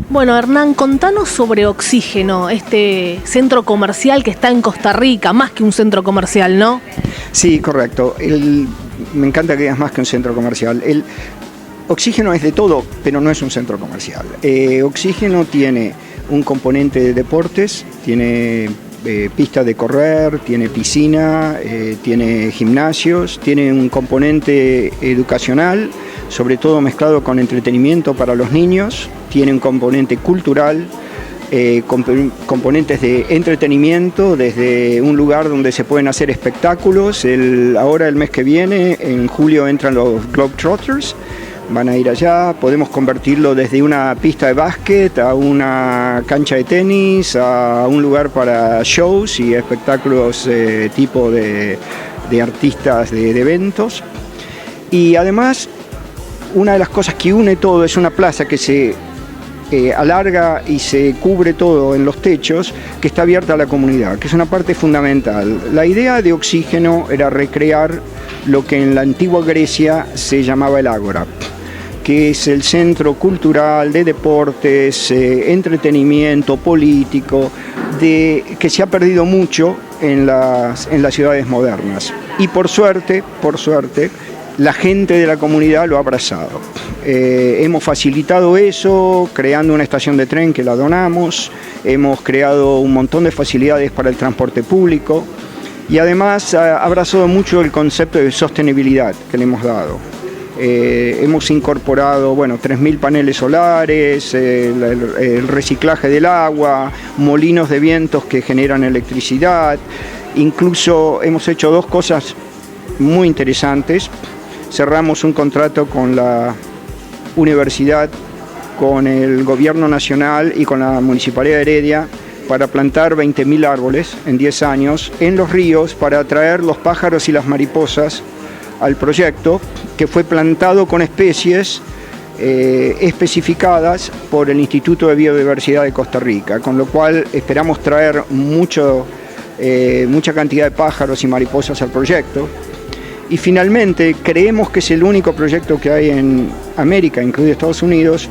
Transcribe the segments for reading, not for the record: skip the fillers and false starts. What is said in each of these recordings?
Bueno, Hernán, contanos sobre Oxígeno, este centro comercial que está en Costa Rica, más que un centro comercial, ¿no? Sí, correcto. Me encanta que digas más que un centro comercial. Oxígeno es de todo, pero no es un centro comercial. Oxígeno tiene un componente de deportes, tiene pista de correr, tiene piscina, tiene gimnasios, tiene un componente educacional, sobre todo mezclado con entretenimiento para los niños, tiene un componente cultural, componentes de entretenimiento, desde un lugar donde se pueden hacer espectáculos. Ahora el mes que viene, en julio, entran los Globetrotters, van a ir allá. Podemos convertirlo desde una pista de básquet a una cancha de tenis, a un lugar para shows y espectáculos tipo de artistas de eventos. Y además, una de las cosas que une todo es una plaza que se alarga y se cubre todo en los techos, que está abierta a la comunidad, que es una parte fundamental. La idea de Oxígeno era recrear lo que en la antigua Grecia se llamaba el Ágora, que es el centro cultural de deportes, entretenimiento, político, que se ha perdido mucho en las ciudades modernas. Y por suerte, la gente de la comunidad lo ha abrazado. Hemos facilitado eso, creando una estación de tren que la donamos, hemos creado un montón de facilidades para el transporte público y además ha abrazado mucho el concepto de sostenibilidad que le hemos dado. Hemos incorporado 3.000 paneles solares, el reciclaje del agua, molinos de vientos que generan electricidad. Incluso hemos hecho dos cosas muy interesantes. Cerramos un contrato con la universidad, con el gobierno nacional y con la Municipalidad de Heredia para plantar 20.000 árboles en 10 años en los ríos para atraer los pájaros y las mariposas al proyecto, que fue plantado con especies especificadas por el Instituto de Biodiversidad de Costa Rica, con lo cual esperamos traer mucha cantidad de pájaros y mariposas al proyecto. Y finalmente creemos que es el único proyecto que hay en América, incluido Estados Unidos,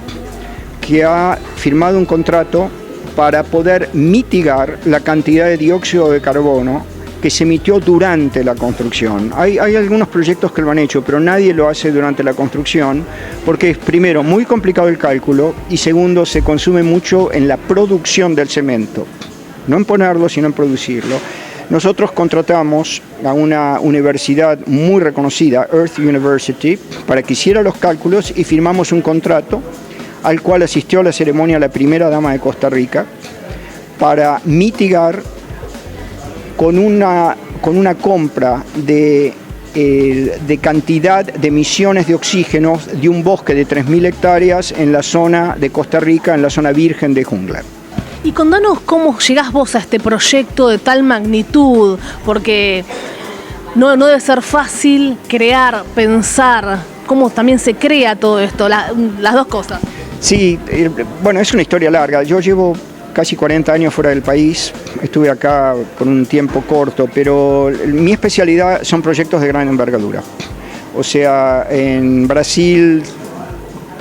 que ha firmado un contrato para poder mitigar la cantidad de dióxido de carbono que se emitió durante la construcción. Hay algunos proyectos que lo han hecho, pero nadie lo hace durante la construcción, porque es, primero, muy complicado el cálculo, y segundo, se consume mucho en la producción del cemento. No en ponerlo, sino en producirlo. Nosotros contratamos a una universidad muy reconocida, Earth University, para que hiciera los cálculos y firmamos un contrato al cual asistió a la ceremonia la primera dama de Costa Rica para mitigar con una compra de cantidad de emisiones de oxígeno de un bosque de 3.000 hectáreas en la zona de Costa Rica, en la zona virgen de jungla. Y contanos cómo llegás vos a este proyecto de tal magnitud, porque no debe ser fácil crear, pensar, cómo también se crea todo esto, las dos cosas. Sí, es una historia larga. Yo llevo casi 40 años fuera del país, estuve acá por un tiempo corto, pero mi especialidad son proyectos de gran envergadura. O sea, en Brasil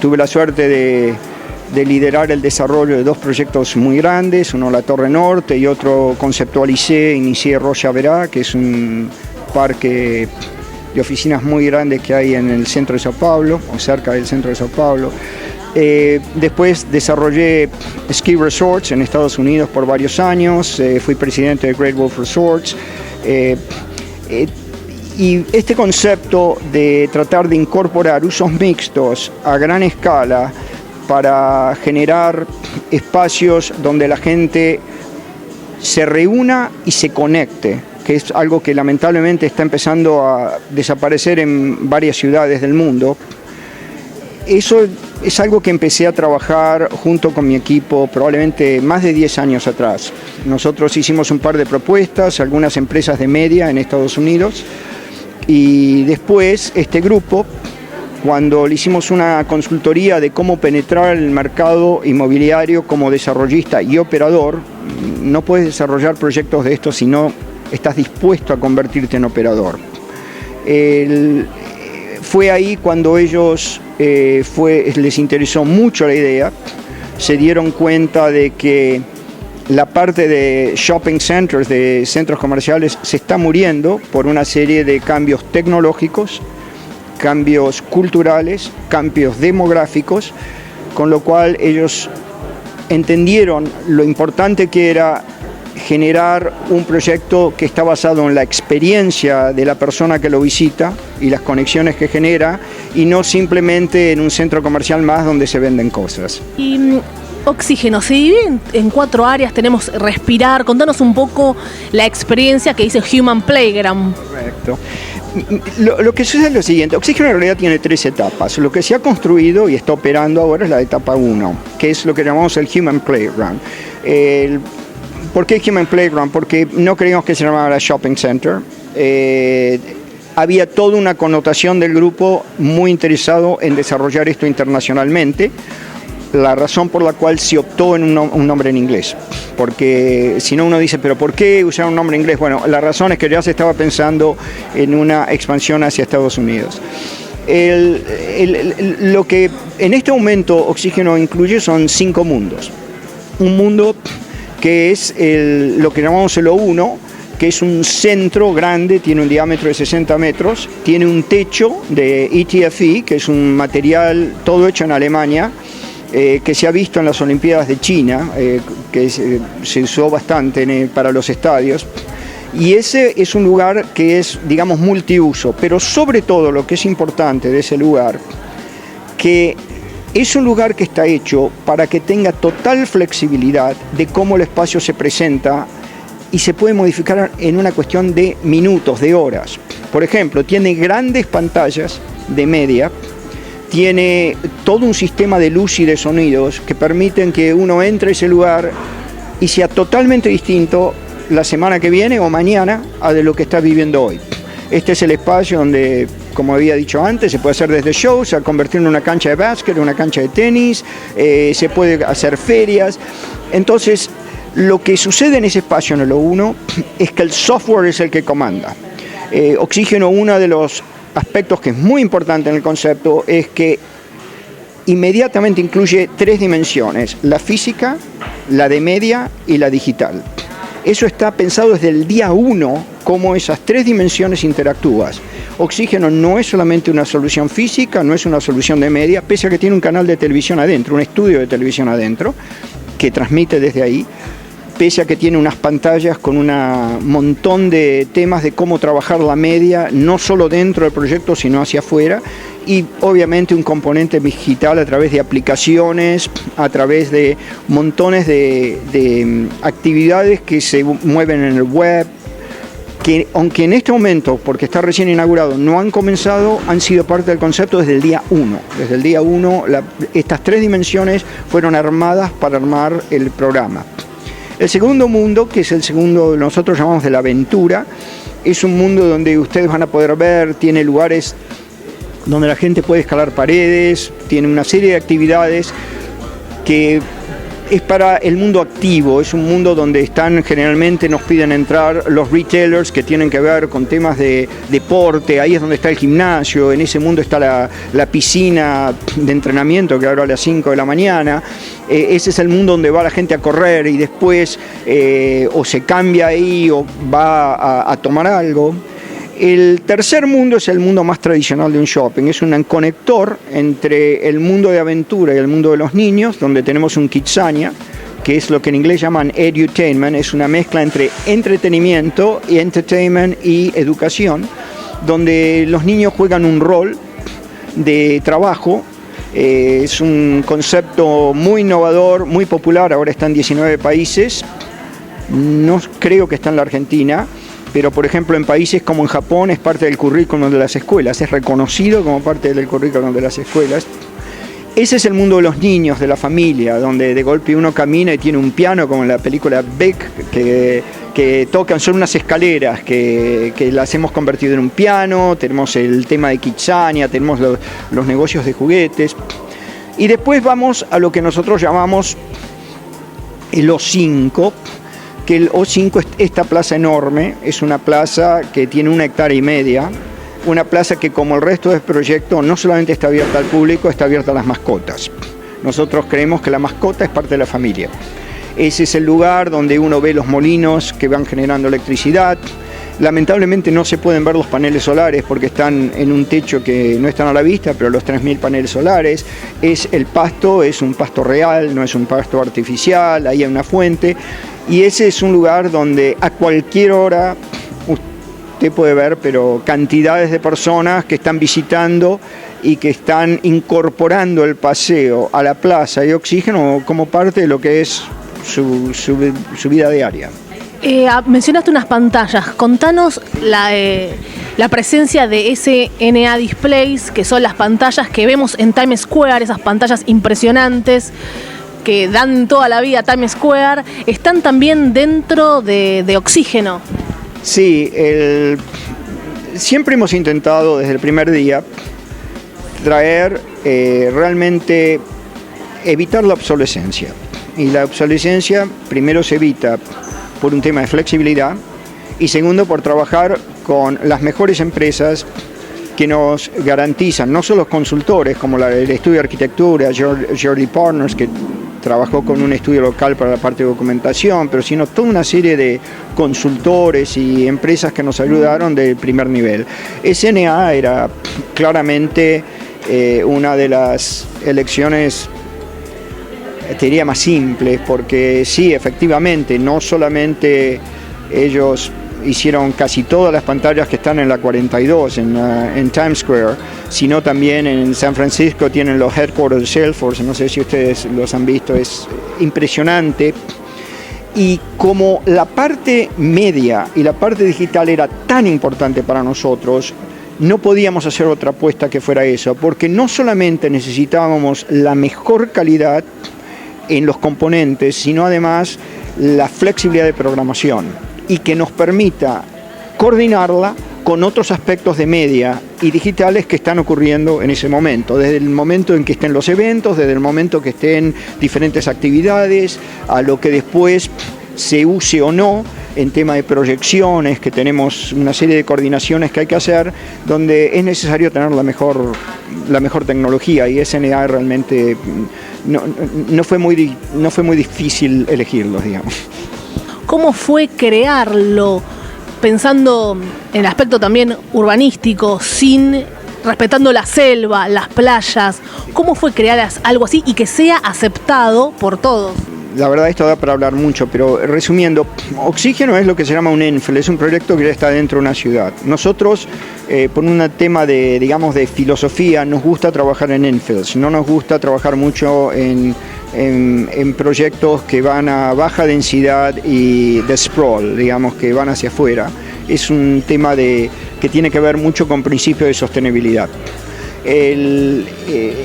tuve la suerte de liderar el desarrollo de dos proyectos muy grandes, uno la Torre Norte y otro inicié Rocha Verá, que es un parque de oficinas muy grande que hay en el centro de Sao Paulo, o cerca del centro de Sao Paulo. Después desarrollé ski resorts en Estados Unidos por varios años, fui presidente de Great Wolf Resorts, y este concepto de tratar de incorporar usos mixtos a gran escala para generar espacios donde la gente se reúna y se conecte, que es algo que lamentablemente está empezando a desaparecer en varias ciudades del mundo. Eso es algo que empecé a trabajar junto con mi equipo probablemente más de 10 años atrás. Nosotros hicimos un par de propuestas a algunas empresas de media en Estados Unidos, y después este grupo, cuando le hicimos una consultoría de cómo penetrar el mercado inmobiliario como desarrollista y operador, no puedes desarrollar proyectos de estos si no estás dispuesto a convertirte en operador. Fue ahí cuando ellos les interesó mucho la idea. se dieron cuenta de que la parte de shopping centers, de centros comerciales, se está muriendo por una serie de cambios tecnológicos, cambios culturales, cambios demográficos, con lo cual ellos entendieron lo importante que era generar un proyecto que está basado en la experiencia de la persona que lo visita y las conexiones que genera, y no simplemente en un centro comercial más donde se venden cosas. Y Oxígeno se divide en 4 áreas. Tenemos respirar. Contanos un poco la experiencia que dice Human Playground. Correcto. Lo que sucede es lo siguiente: Oxígeno en realidad tiene 3 etapas. Lo que se ha construido y está operando ahora es la etapa 1, que es lo que llamamos el Human Playground. ¿Por qué Human Playground? Porque no creíamos que se llamara Shopping Center. Había toda una connotación del grupo muy interesado en desarrollar esto internacionalmente. La razón por la cual se optó en un nombre en inglés, porque si no uno dice, pero ¿por qué usar un nombre en inglés? Bueno, la razón es que ya se estaba pensando en una expansión hacia Estados Unidos. Lo que en este momento Oxígeno incluye son 5 mundos. Un mundo que es lo que llamamos el O1, que es un centro grande, tiene un diámetro de 60 metros, tiene un techo de ETFE, que es un material todo hecho en Alemania, que se ha visto en las Olimpiadas de China, que se usó bastante para los estadios. Y ese es un lugar que es, digamos, multiuso, pero sobre todo lo que es importante de ese lugar, que es un lugar que está hecho para que tenga total flexibilidad de cómo el espacio se presenta y se puede modificar en una cuestión de minutos, de horas. Por ejemplo, tiene grandes pantallas de media, tiene todo un sistema de luz y de sonidos que permiten que uno entre a ese lugar y sea totalmente distinto la semana que viene o mañana a de lo que está viviendo hoy. Este es el espacio donde, como había dicho antes, se puede hacer desde shows a convertir en una cancha de básquet, una cancha de tenis, se puede hacer ferias. Entonces, lo que sucede en ese espacio en el O1 es que el software es el que comanda. Oxígeno, uno de los aspectos que es muy importante en el concepto es que inmediatamente incluye 3 dimensiones: la física, la de media y la digital. Eso está pensado desde el día 1, cómo esas 3 dimensiones interactúan. Oxígeno no es solamente una solución física, no es una solución de media, pese a que tiene un canal de televisión adentro, un estudio de televisión adentro, que transmite desde ahí, pese a que tiene unas pantallas con un montón de temas de cómo trabajar la media, no solo dentro del proyecto, sino hacia afuera, y obviamente un componente digital a través de aplicaciones, a través de montones de actividades que se mueven en el web, que aunque en este momento, porque está recién inaugurado, no han comenzado, han sido parte del concepto desde el día 1. Desde el día 1, estas 3 dimensiones fueron armadas para armar el programa. El segundo mundo, que es el segundo que nosotros llamamos de la aventura, es un mundo donde ustedes van a poder ver, tiene lugares donde la gente puede escalar paredes, tiene una serie de actividades que es para el mundo activo, es un mundo donde generalmente nos piden entrar los retailers que tienen que ver con temas de deporte, ahí es donde está el gimnasio, en ese mundo está la piscina de entrenamiento que abre a las 5 de la mañana, ese es el mundo donde va la gente a correr y después o se cambia ahí o va a tomar algo. El tercer mundo es el mundo más tradicional de un shopping, es un conector entre el mundo de aventura y el mundo de los niños, donde tenemos un Kidzania, que es lo que en inglés llaman edutainment, es una mezcla entre entretenimiento y entertainment y educación, donde los niños juegan un rol de trabajo. Es un concepto muy innovador, muy popular, ahora está en 19 países, no creo que está en la Argentina, pero por ejemplo en países como en Japón es parte del currículum de las escuelas, es reconocido como parte del currículum de las escuelas. Ese es el mundo de los niños, de la familia, donde de golpe uno camina y tiene un piano, como en la película Beck, que tocan, son unas escaleras que las hemos convertido en un piano, tenemos el tema de Kidzania, tenemos los negocios de juguetes. Y después vamos a lo que nosotros llamamos el O5, que el O5 es esta plaza enorme, es una plaza que tiene 1,5 hectáreas, una plaza que como el resto del proyecto no solamente está abierta al público, está abierta a las mascotas. Nosotros creemos que la mascota es parte de la familia. Ese es el lugar donde uno ve los molinos que van generando electricidad. Lamentablemente no se pueden ver los paneles solares porque están en un techo que no están a la vista, pero los 3.000 paneles solares. Es el pasto, es un pasto real, no es un pasto artificial, ahí hay una fuente. Y ese es un lugar donde a cualquier hora usted puede ver, pero cantidades de personas que están visitando y que están incorporando el paseo a la plaza y Oxígeno como parte de lo que es su vida diaria. Mencionaste unas pantallas, contanos la presencia de SNA Displays, que son las pantallas que vemos en Times Square, esas pantallas impresionantes que dan toda la vida a Times Square, están también dentro de Oxígeno. Sí, siempre hemos intentado desde el primer día traer realmente evitar la obsolescencia. Y la obsolescencia primero se evita por un tema de flexibilidad y segundo por trabajar con las mejores empresas que nos garantizan, no solo los consultores como el estudio de arquitectura, Jordi Partners, que trabajó con un estudio local para la parte de documentación, pero sino toda una serie de consultores y empresas que nos ayudaron del primer nivel. SNA era claramente una de las elecciones, te diría, más simples, porque sí, efectivamente, no solamente ellos hicieron casi todas las pantallas que están en la 42 en Times Square, sino también en San Francisco tienen los headquarters de Salesforce, no sé si ustedes los han visto, es impresionante. Y como la parte media y la parte digital era tan importante para nosotros, no podíamos hacer otra apuesta que fuera eso, porque no solamente necesitábamos la mejor calidad en los componentes, sino además la flexibilidad de programación y que nos permita coordinarla con otros aspectos de media y digitales que están ocurriendo en ese momento, desde el momento en que estén los eventos, desde el momento que estén diferentes actividades, a lo que después se use o no en tema de proyecciones, que tenemos una serie de coordinaciones que hay que hacer, donde es necesario tener la mejor tecnología, y SNA realmente no fue muy difícil elegirlos, digamos. ¿Cómo fue crearlo, pensando en el aspecto también urbanístico, respetando la selva, las playas? ¿Cómo fue crear algo así y que sea aceptado por todos? La verdad, esto da para hablar mucho, pero resumiendo, Oxígeno es lo que se llama un ENFEL, es un proyecto que ya está dentro de una ciudad. Nosotros, por un tema de filosofía, nos gusta trabajar en ENFELs, no nos gusta trabajar mucho en proyectos que van a baja densidad y de sprawl, digamos, que van hacia afuera. Es un tema que tiene que ver mucho con principios de sostenibilidad.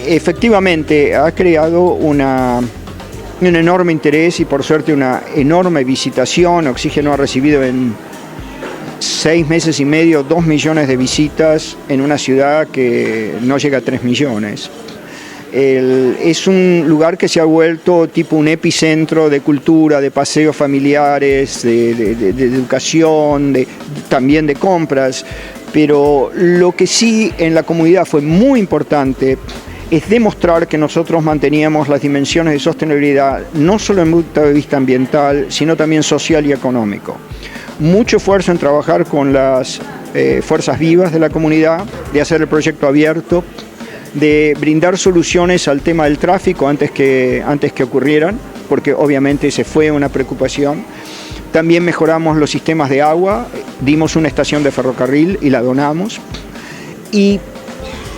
Efectivamente, ha creado un enorme interés y por suerte una enorme visitación. Oxígeno ha recibido en 6 meses y medio 2 millones de visitas en una ciudad que no llega a 3 millones. Es un lugar que se ha vuelto tipo un epicentro de cultura, de paseos familiares, de educación, también de compras, pero lo que sí en la comunidad fue muy importante es demostrar que nosotros manteníamos las dimensiones de sostenibilidad, no solo desde el punto de vista ambiental, sino también social y económico. Mucho esfuerzo en trabajar con las fuerzas vivas de la comunidad, de hacer el proyecto abierto, de brindar soluciones al tema del tráfico antes que ocurrieran, porque obviamente ese fue una preocupación. También mejoramos los sistemas de agua, dimos una estación de ferrocarril y la donamos. Y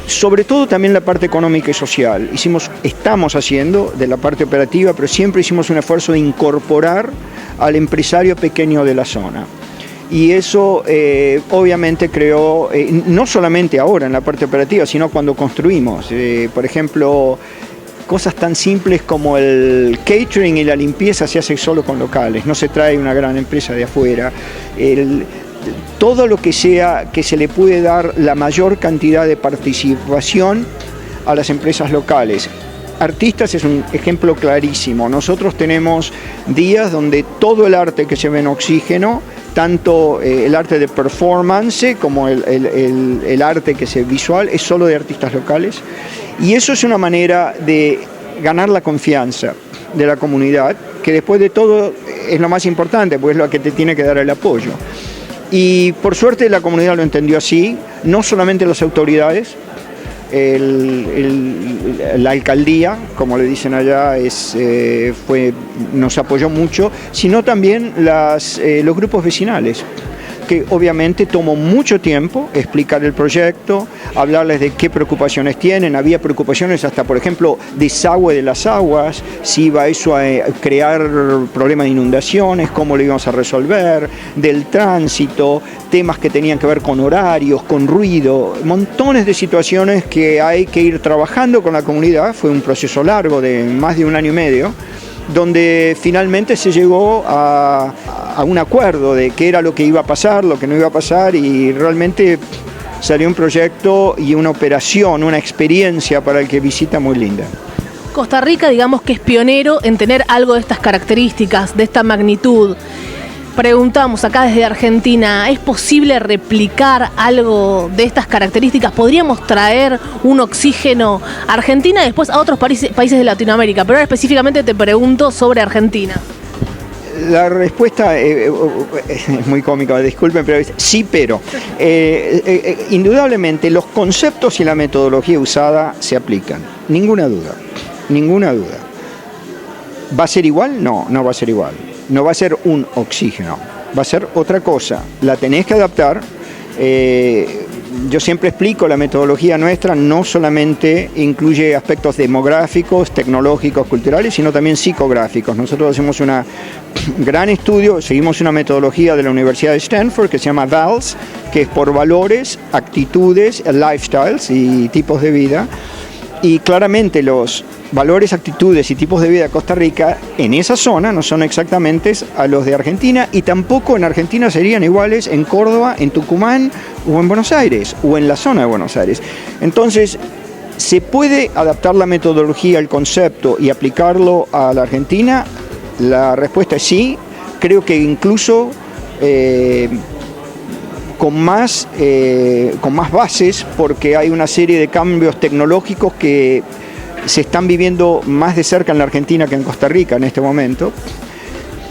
sobre todo también la parte económica y social. Estamos haciendo de la parte operativa, pero siempre hicimos un esfuerzo de incorporar al empresario pequeño de la zona. Y eso obviamente creó, no solamente ahora en la parte operativa, sino cuando construimos. Por ejemplo, cosas tan simples como el catering y la limpieza se hace solo con locales, no se trae una gran empresa de afuera. Todo lo que sea que se le puede dar la mayor cantidad de participación a las empresas locales. Artistas es un ejemplo clarísimo. Nosotros tenemos días donde todo el arte que se ve en Oxígeno, tanto el arte de performance como el arte que se visual, es solo de artistas locales. Y eso es una manera de ganar la confianza de la comunidad, que después de todo es lo más importante, porque es lo que te tiene que dar el apoyo. Y por suerte la comunidad lo entendió así, no solamente las autoridades, la alcaldía, como le dicen allá, nos apoyó mucho, sino también los grupos vecinales, que obviamente tomó mucho tiempo explicar el proyecto, hablarles de qué preocupaciones tienen. Había preocupaciones hasta, por ejemplo, desagüe de las aguas, si iba eso a crear problemas de inundaciones, cómo lo íbamos a resolver, del tránsito, temas que tenían que ver con horarios, con ruido, montones de situaciones que hay que ir trabajando con la comunidad. Fue un proceso largo de más de 1 año y medio, donde finalmente se llegó a un acuerdo de qué era lo que iba a pasar, lo que no iba a pasar, y realmente salió un proyecto y una operación, una experiencia para el que visita muy linda. Costa Rica, digamos que es pionero en tener algo de estas características, de esta magnitud. Preguntamos acá desde Argentina, ¿es posible replicar algo de estas características? ¿Podríamos traer un oxígeno a Argentina y después a otros países de Latinoamérica? Pero ahora específicamente te pregunto sobre Argentina. La respuesta es muy cómica, disculpen, pero sí, pero indudablemente los conceptos y la metodología usada se aplican, ninguna duda, ninguna duda. ¿Va a ser igual? No, no va a ser igual. No va a ser un oxígeno, va a ser otra cosa. La tenés que adaptar. Yo siempre explico, la metodología nuestra no solamente incluye aspectos demográficos, tecnológicos, culturales, sino también psicográficos. Nosotros hacemos un gran estudio, seguimos una metodología de la Universidad de Stanford que se llama VALS, que es por valores, actitudes, lifestyles y tipos de vida. Y claramente los valores, actitudes y tipos de vida de Costa Rica en esa zona no son exactamente a los de Argentina, y tampoco en Argentina serían iguales en Córdoba, en Tucumán o en Buenos Aires o en la zona de Buenos Aires. Entonces, ¿se puede adaptar la metodología, el concepto y aplicarlo a la Argentina? La respuesta es sí. Creo que incluso con más bases, porque hay una serie de cambios tecnológicos que se están viviendo más de cerca en la Argentina que en Costa Rica en este momento,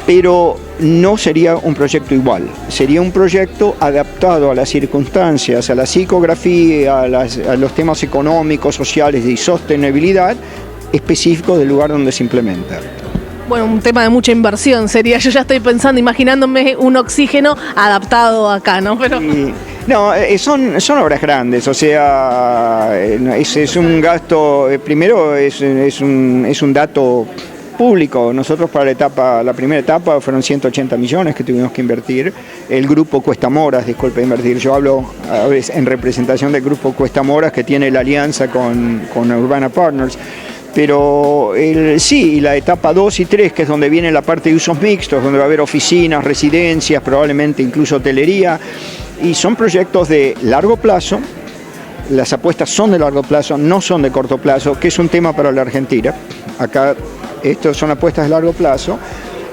pero no sería un proyecto igual, sería un proyecto adaptado a las circunstancias, a la psicografía, a los temas económicos, sociales y sostenibilidad específicos del lugar donde se implementa. Bueno, un tema de mucha inversión sería. Yo ya estoy pensando, imaginándome un oxígeno adaptado acá, ¿no? Pero... No, son obras grandes, o sea, es un gasto, primero es un dato público. Nosotros para la primera etapa fueron 180 millones que tuvimos que invertir. El grupo Cuesta Moras, disculpe invertir, yo hablo a veces en representación del grupo Cuesta Moras, que tiene la alianza con Urbana Partners. Pero sí, la etapa 2 y 3, que es donde viene la parte de usos mixtos, donde va a haber oficinas, residencias, probablemente incluso hotelería, y son proyectos de largo plazo. Las apuestas son de largo plazo, no son de corto plazo, que es un tema para la Argentina. Acá estos son apuestas de largo plazo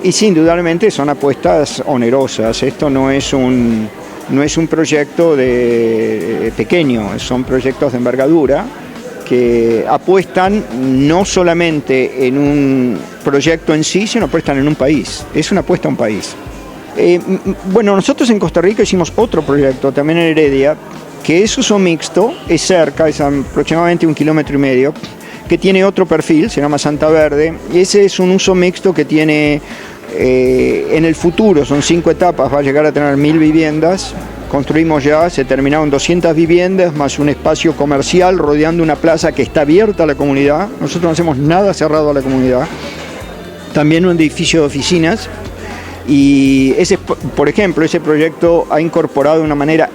y sí, indudablemente son apuestas onerosas. Esto no es un proyecto pequeño, son proyectos de envergadura que apuestan no solamente en un proyecto en sí, sino apuestan en un país. Es una apuesta a un país. Bueno, nosotros en Costa Rica hicimos otro proyecto, también en Heredia, que es uso mixto, es cerca, es aproximadamente 1,5 kilómetros, que tiene otro perfil, se llama Santa Verde, y ese es un uso mixto que tiene en el futuro, son 5 etapas, va a llegar a tener 1.000 viviendas. Construimos ya, se terminaron 200 viviendas, más un espacio comercial rodeando una plaza que está abierta a la comunidad. Nosotros no hacemos nada cerrado a la comunidad. También un edificio de oficinas. Y por ejemplo, ese proyecto ha incorporado de una manera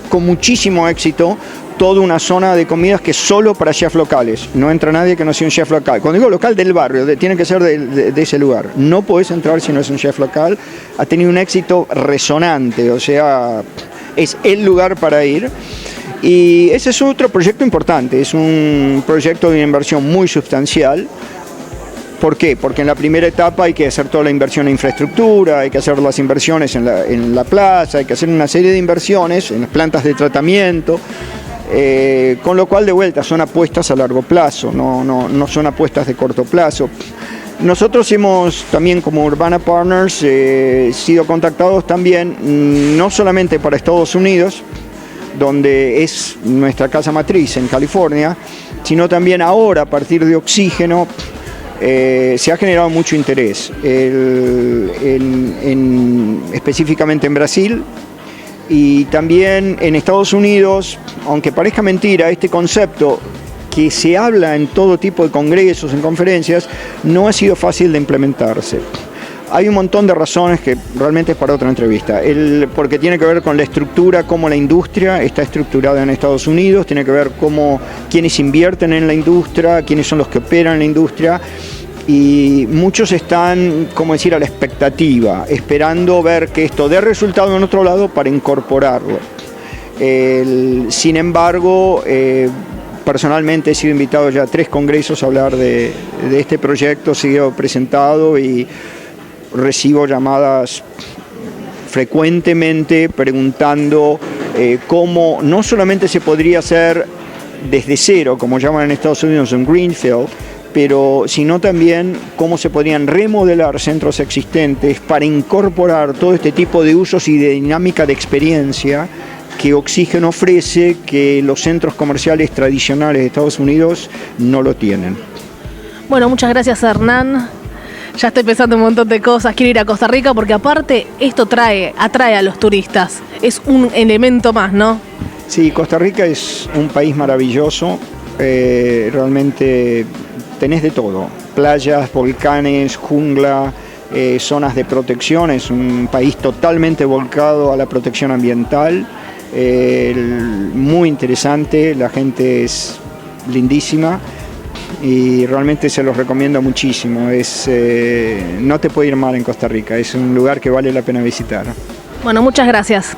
con muchísimo éxito toda una zona de comidas que es solo para chefs locales. No entra nadie que no sea un chef local. Cuando digo local, del barrio, tiene que ser de ese lugar. No podés entrar si no es un chef local. Ha tenido un éxito resonante, o sea, es el lugar para ir. Y ese es otro proyecto importante, es un proyecto de inversión muy sustancial. ¿Por qué? Porque en la primera etapa hay que hacer toda la inversión en infraestructura, hay que hacer las inversiones en la plaza, hay que hacer una serie de inversiones en las plantas de tratamiento. Con lo cual, de vuelta, son apuestas a largo plazo, no son apuestas de corto plazo. Nosotros hemos también, como Urbana Partners, sido contactados también, no solamente para Estados Unidos, donde es nuestra casa matriz en California, sino también ahora, a partir de Oxígeno, se ha generado mucho interés, específicamente en Brasil y también en Estados Unidos. Aunque parezca mentira, este concepto que se habla en todo tipo de congresos, en conferencias, no ha sido fácil de implementarse. Hay un montón de razones que realmente es para otra entrevista, porque tiene que ver con la estructura, cómo la industria está estructurada en Estados Unidos, tiene que ver cómo quienes invierten en la industria, quiénes son los que operan en la industria, y muchos están, como decir, a la expectativa, esperando ver que esto dé resultado en otro lado para incorporarlo. Sin embargo, personalmente he sido invitado ya a 3 congresos a hablar de este proyecto, he sido presentado y recibo llamadas frecuentemente preguntando cómo no solamente se podría hacer desde cero, como llaman en Estados Unidos un greenfield, pero sino también cómo se podrían remodelar centros existentes para incorporar todo este tipo de usos y de dinámica de experiencia que Oxígeno ofrece, que los centros comerciales tradicionales de Estados Unidos no lo tienen. Bueno, muchas gracias, Hernán. Ya estoy pensando un montón de cosas. Quiero ir a Costa Rica porque aparte esto atrae a los turistas. Es un elemento más, ¿no? Sí, Costa Rica es un país maravilloso. Realmente tenés de todo. Playas, volcanes, jungla, zonas de protección. Es un país totalmente volcado a la protección ambiental. Muy interesante, la gente es lindísima y realmente se los recomiendo muchísimo. No te puede ir mal en Costa Rica, es un lugar que vale la pena visitar. Bueno, muchas gracias.